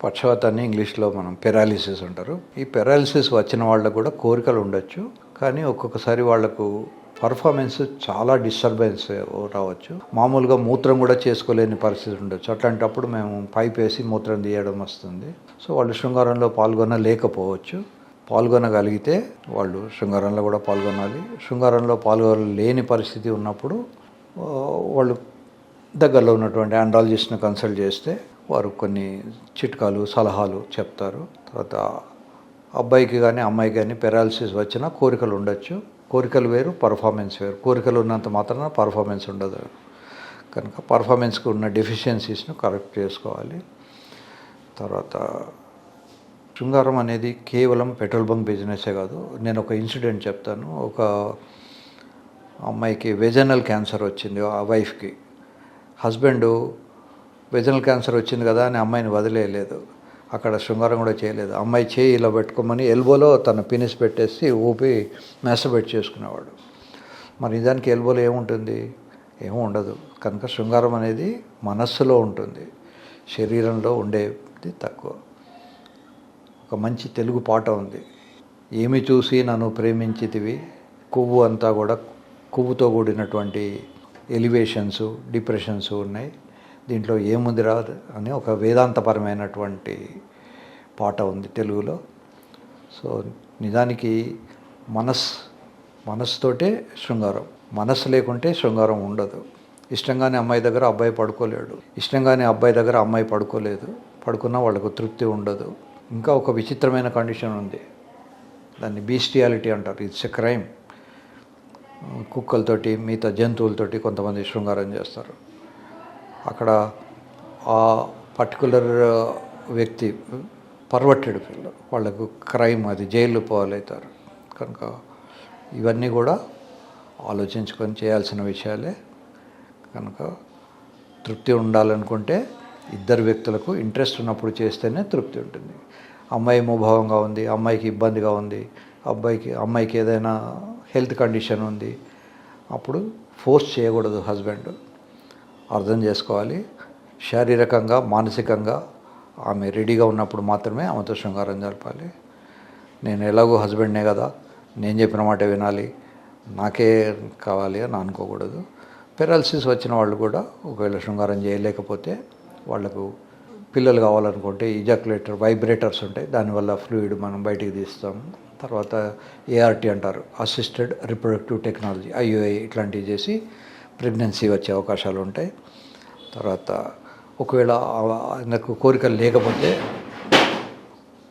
పక్షవాతాన్ని ఇంగ్లీష్లో మనం పెరాలిసిస్ అంటారు. ఈ పెరాలిసిస్ వచ్చిన వాళ్ళకు కూడా కోరికలు ఉండొచ్చు, కానీ ఒక్కొక్కసారి వాళ్ళకు పర్ఫార్మెన్స్ చాలా డిస్టర్బెన్స్ రావచ్చు. మామూలుగా మూత్రం కూడా చేసుకోలేని పరిస్థితి ఉండొచ్చు. అట్లాంటప్పుడు మేము పైప్ వేసి మూత్రం తీయడం వస్తుంది. సో వాళ్ళు శృంగారంలో పాల్గొనలేకపోవచ్చు. పాల్గొనగలిగితే వాళ్ళు శృంగారంలో కూడా పాల్గొనాలి. శృంగారంలో పాల్గొనలేని పరిస్థితి ఉన్నప్పుడు వాళ్ళు దగ్గరలో ఉన్నటువంటి ఆండ్రాలజిస్ట్ని కన్సల్ట్ చేస్తే వారు కొన్ని చిట్కాలు సలహాలు చెప్తారు. తర్వాత అబ్బాయికి కానీ అమ్మాయికి కానీ పెరాలసిస్ వచ్చినా కోరికలు ఉండొచ్చు. కోరికలు వేరు, పర్ఫార్మెన్స్ వేరు. కోరికలు ఉన్నంత మాత్రాన పర్ఫార్మెన్స్ ఉండదు. కనుక పర్ఫార్మెన్స్కి ఉన్న డెఫిషియన్సీస్ను కరెక్ట్ చేసుకోవాలి. తర్వాత శృంగారం అనేది కేవలం పెట్రోల్ బంక్ బిజినెసే కాదు. నేను ఒక ఇన్సిడెంట్ చెప్తాను. ఒక అమ్మాయికి వెజనల్ క్యాన్సర్ వచ్చింది. ఆ వైఫ్కి హస్బెండ్ వెజనల్ క్యాన్సర్ వచ్చింది కదా అని అమ్మాయిని వదిలేయలేదు. అక్కడ శృంగారం కూడా చేయలేదు. అమ్మాయి చేయి ఇలా పెట్టుకోమని ఎల్బోలో తన పినిస్ పెట్టేసి ఊపి మ్యాస్టర్బేట్ చేసుకునేవాడు. మరి నిజానికి ఎల్బోలో ఏముంటుంది? ఏమీ ఉండదు. కనుక శృంగారం అనేది మనస్సులో ఉంటుంది, శరీరంలో ఉండేది తక్కువ. ఒక మంచి తెలుగు పాట ఉంది. ఏమి చూసి నన్ను ప్రేమించితివి, కొవ్వు అంతా కూడా కొవ్వుతో కూడినటువంటి ఎలివేషన్స్, డిప్రెషన్స్ ఉన్నాయి. దీంట్లో ఏముంది రాదు అని ఒక వేదాంతపరమైనటువంటి పాట ఉంది తెలుగులో. సో నిజానికి మనస్సుతోటే శృంగారం. మనస్సు లేకుంటే శృంగారం ఉండదు. ఇష్టంగానే అమ్మాయి దగ్గర అబ్బాయి పడుకోలేడు, ఇష్టంగానే అబ్బాయి దగ్గర అమ్మాయి పడుకోలేదు. పడుకున్నా వాళ్ళకు తృప్తి ఉండదు. ఇంకా ఒక విచిత్రమైన కండిషన్ ఉంది, దాన్ని బీస్టియాలిటీ అంటారు. It's a crime. కుక్కలతోటి మిగతా జంతువులతోటి కొంతమంది శృంగారం చేస్తారు. అక్కడ ఆ పర్టికులర్ వ్యక్తి పర్వర్టెడ్ పిల్ల, వాళ్ళకు క్రైమ్, అది జైలు పోవాలవుతారు. కనుక ఇవన్నీ కూడా ఆలోచించుకొని చేయాల్సిన విషయాలే. కనుక తృప్తి ఉండాలనుకుంటే ఇద్దరు వ్యక్తులకు ఇంట్రెస్ట్ ఉన్నప్పుడు చేస్తేనే తృప్తి ఉంటుంది. అమ్మాయి ముభావంగా ఉంది, అమ్మాయికి ఇబ్బందిగా ఉంది, అమ్మాయికి ఏదైనా హెల్త్ కండిషన్ ఉంది, అప్పుడు ఫోర్స్ చేయకూడదు. హస్బెండ్ అర్థం చేసుకోవాలి. శారీరకంగా మానసికంగా ఆమె రెడీగా ఉన్నప్పుడు మాత్రమే ఆమెతో శృంగారం జరపాలి. నేను ఎలాగో హస్బెండ్నే కదా, నేను చెప్పిన మాట వినాలి, నాకే కావాలి అని అనుకోకూడదు. పెరాలసిస్ వచ్చిన వాళ్ళు కూడా ఒకవేళ శృంగారం చేయలేకపోతే వాళ్ళకు పిల్లలు కావాలనుకుంటే ఇజాక్యులేటర్ వైబ్రేటర్స్ ఉంటాయి, దానివల్ల ఫ్లూయిడ్ మనం బయటికి తీస్తాం. తర్వాత ఏఆర్టీ అంటారు, అసిస్టెడ్ రిప్రొడక్టివ్ టెక్నాలజీ, ఐయుఐ, ఇట్లాంటివి చేసి ప్రెగ్నెన్సీ వచ్చే అవకాశాలు ఉంటాయి. తర్వాత ఒకవేళ ఆయనకు కోరికలు లేకపోతే